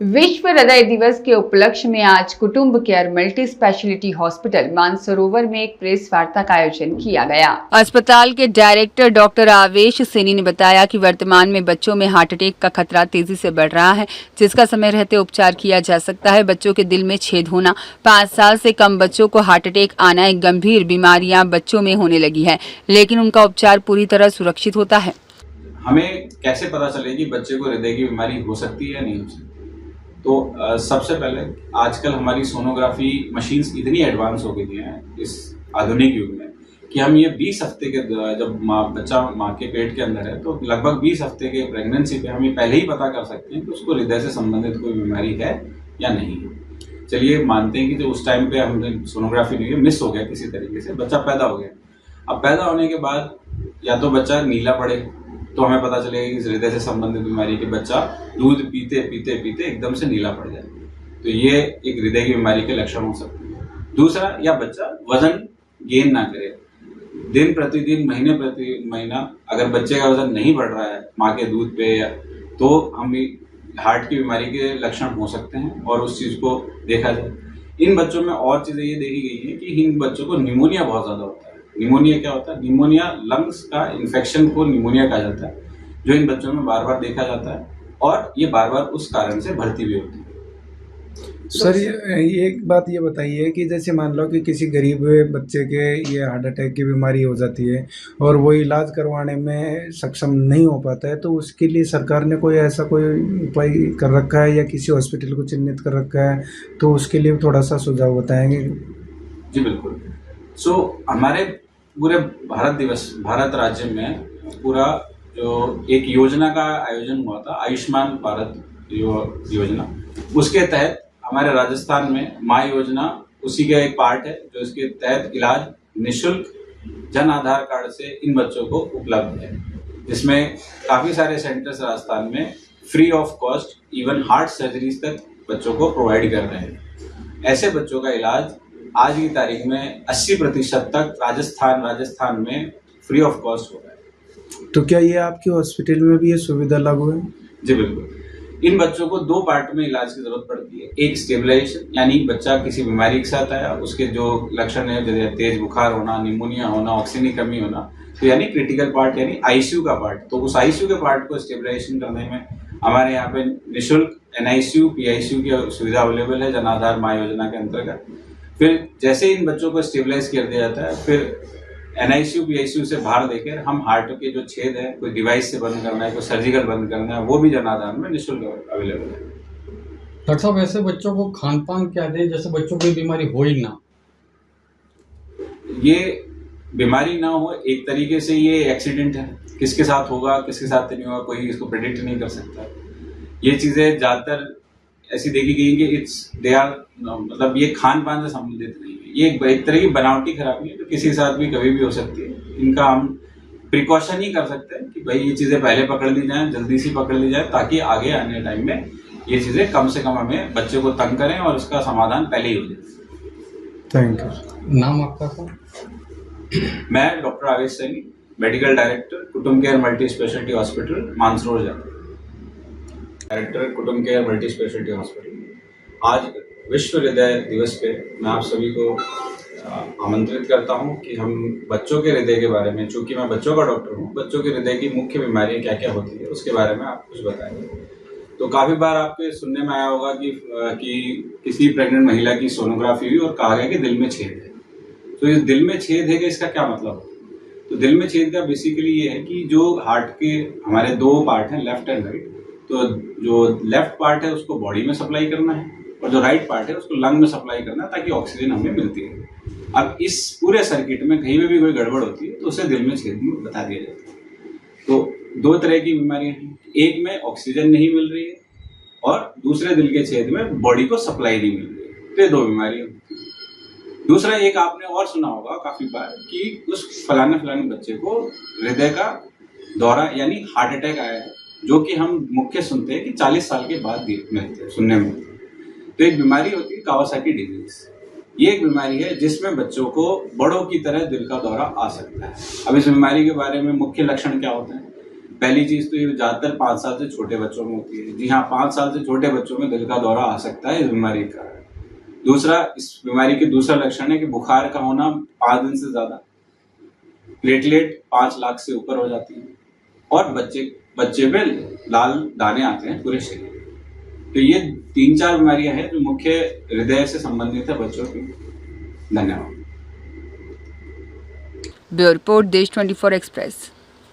विश्व हृदय दिवस के उपलक्ष्य में आज कुटुंब care multi speciality hospital Mansarovar में एक प्रेस वार्ता का आयोजन किया गया। अस्पताल के डायरेक्टर डॉक्टर आवेश सैनी ने बताया कि वर्तमान में बच्चों में हार्ट अटैक का खतरा तेजी से बढ़ रहा है, जिसका समय रहते उपचार किया जा सकता है। बच्चों के दिल में छेद होना, 5 साल से कम बच्चों को हार्ट अटैक आना एक गंभीर बीमारियां बच्चों में होने लगी है, लेकिन उनका उपचार पूरी तरह सुरक्षित होता है। हमें कैसे पता चले कि बच्चे को हृदय की बीमारी हो सकती है या नहीं हो सकती? तो सबसे पहले आजकल हमारी सोनोग्राफी मशीन्स इतनी एडवांस हो गई हैं इस आधुनिक युग में कि हम ये 20 हफ्ते के जब बच्चा माँ के पेट के अंदर है तो लगभग 20 हफ्ते के प्रेगनेंसी पे हम ये पहले ही पता कर सकते हैं कि उसको हृदय से संबंधित कोई बीमारी है या नहीं है। चलिए मानते हैं कि जो उस टाइम पे हमने सोनोग्राफी नहीं है, मिस हो गया किसी तरीके से, बच्चा पैदा हो गया। अब पैदा होने के बाद या तो बच्चा नीला पड़े तो हमें पता चलेगा कि हृदय से संबंधित बीमारी के बच्चा दूध पीते पीते पीते एकदम से नीला पड़ जाए, तो ये एक हृदय की बीमारी के लक्षण हो सकते हैं। दूसरा, या बच्चा वजन गेन ना करे, दिन प्रतिदिन महीने प्रति महीना अगर बच्चे का वजन नहीं बढ़ रहा है माँ के दूध पे, तो हम हार्ट की बीमारी के लक्षण हो सकते हैं और उस चीज को देखा जाए। इन बच्चों में और चीजें ये देखी गई है कि इन बच्चों को निमोनिया बहुत ज्यादा होता है। निमोनिया क्या होता है? निमोनिया लंग्स का इन्फेक्शन को निमोनिया कहा जाता है, जो इन बच्चों में बार बार देखा जाता है और ये बार बार उस कारण से भर्ती भी होती है। सर, ये एक बात ये बताइए कि जैसे मान लो कि किसी गरीब बच्चे के ये हार्ट अटैक की बीमारी हो जाती है और वो इलाज करवाने में सक्षम नहीं हो पाता है, तो उसके लिए सरकार ने कोई ऐसा कोई उपाय कर रखा है या किसी हॉस्पिटल को चिन्हित कर रखा है, तो उसके लिए थोड़ा सा सुझाव बताएंगे? जी बिल्कुल। हमारे पूरे भारत राज्य में पूरा जो एक योजना का आयोजन हुआ था, आयुष्मान भारत योजना, उसके तहत हमारे राजस्थान में माँ योजना उसी का एक पार्ट है, जो इसके तहत इलाज निःशुल्क जन आधार कार्ड से इन बच्चों को उपलब्ध है, जिसमें काफी सारे सेंटर्स राजस्थान में free of cost even heart surgeries तक बच्चों को प्रोवाइड कर रहे हैं। ऐसे बच्चों का इलाज आज की तारीख में 80% तक राजस्थान में फ्री ऑफ कॉस्ट हो रहा है। तो क्या ये आपके हॉस्पिटल में भी ये सुविधा लागू है? जी बिल्कुल। इन बच्चों को 2 पार्ट में इलाज की जरूरत पड़ती है। एक स्टेबलाइजेशन, यानी बच्चा किसी बीमारी के साथ आया, उसके जो लक्षण है जैसे तेज बुखार होना, निमोनिया होना, ऑक्सीजन की कमी होना, तो यानी क्रिटिकल पार्ट यानी आईसीयू का पार्ट। तो उस आईसीयू के पार्ट को स्टेबलाइजेशन करने में हमारे यहाँ पे निःशुल्क एनआईसीयू पीआईसीयू की सुविधा अवेलेबल है जन आधार माँ योजना के अंतर्गत। फिर जैसे इन बच्चों को स्टेबलाइज कर दिया जाता है, फिर एनआईसीयू पीआईसीयू से बाहर देकर हम हार्ट के जो छेद है, कोई डिवाइस से बंद करना है, कोई सर्जिकल बंद करना है, वो भी जन आधार में निःशुल्क अवेलेबल है। डॉक्टर साहब, ऐसे बच्चों को खान पान क्या दें जैसे बच्चों को बीमारी हो ही ना? ये बीमारी ना हो, एक तरीके से ये एक्सीडेंट है, किसके साथ होगा किसके साथ नहीं होगा कोई इसको प्रेडिक्ट नहीं कर सकता। ये चीजें ज्यादातर ऐसी देखी गई कि मतलब ये खान पान से संबंधित नहीं है, ये एक तरह की बनावटी खराबी है जो किसी के साथ भी कभी भी हो सकती है। इनका हम प्रिकॉशन ही कर सकते हैं कि भाई ये चीजें पहले पकड़ ली जाए, जल्दी से पकड़ ली जाए, ताकि आगे आने टाइम में ये चीजें कम से कम हमें बच्चे को तंग करें और उसका समाधान पहले ही हो जाए। Thank you. नाम आपका सर? मैं डॉक्टर आवेश सैनी, मेडिकल डायरेक्टर कुटुंब care multi speciality hospital Mansarovar जाता। डायरेक्टर कुटुंब केयर मल्टी स्पेशलिटी हॉस्पिटल। आज विश्व हृदय दिवस पे मैं आप सभी को आमंत्रित करता हूं कि हम बच्चों के हृदय के बारे में, चूंकि मैं बच्चों का डॉक्टर हूं, बच्चों के हृदय की मुख्य बीमारियां क्या क्या होती है उसके बारे में आप कुछ बताएंगे। तो काफी बार आपके सुनने में आया होगा कि किसी प्रेग्नेंट महिला की सोनोग्राफी हुई और कहा गया कि दिल में छेद है। तो इस दिल में छेद है कि इसका क्या मतलब है? तो दिल में छेद का बेसिकली ये है कि जो हार्ट के हमारे 2 पार्ट हैं, लेफ्ट एंड राइट। तो जो लेफ्ट पार्ट है उसको बॉडी में सप्लाई करना है और जो राइट पार्ट है उसको लंग में सप्लाई करना है, ताकि ऑक्सीजन हमें मिलती है। अब इस पूरे सर्किट में कहीं में भी कोई गड़बड़ होती है तो उसे दिल में छेद बता दिया जाता है। तो 2 तरह की बीमारियां हैं, एक में ऑक्सीजन नहीं मिल रही है और दूसरे दिल के छेद में बॉडी को सप्लाई नहीं मिल रही है, तो ये 2 बीमारियां। दूसरा, एक आपने और सुना होगा काफी बार कि उस फलाने बच्चे को हृदय का दौरा यानी हार्ट अटैक आया है, जो कि हम मुख्य सुनते हैं कि 40 साल के बाद मिलते हैं, सुनने में। तो एक बीमारी होती है कावासाकी डिजीज। ये एक बीमारी है जिसमें बच्चों को बड़ों की तरह दिल का दौरा आ सकता है। अब इस बीमारी के बारे में मुख्य लक्षण क्या होते हैं? पहली चीज तो ये ज्यादातर 5 साल से छोटे बच्चों में होती है। जी हाँ, 5 साल से छोटे बच्चों में दिल का दौरा आ सकता है इस बीमारी का। दूसरा, इस बीमारी के दूसरा लक्षण है कि बुखार का होना 5 दिन से ज्यादा, प्लेटलेट 5 लाख से ऊपर हो जाती है और बच्चे पे लाल दाने आते हैं पूरे शरीर। तो ये 3-4 बीमारियां हैं जो मुख्य हृदय से संबंधित है बच्चों की। धन्यवाद। ब्यूरो रिपोर्ट देश 24 एक्सप्रेस।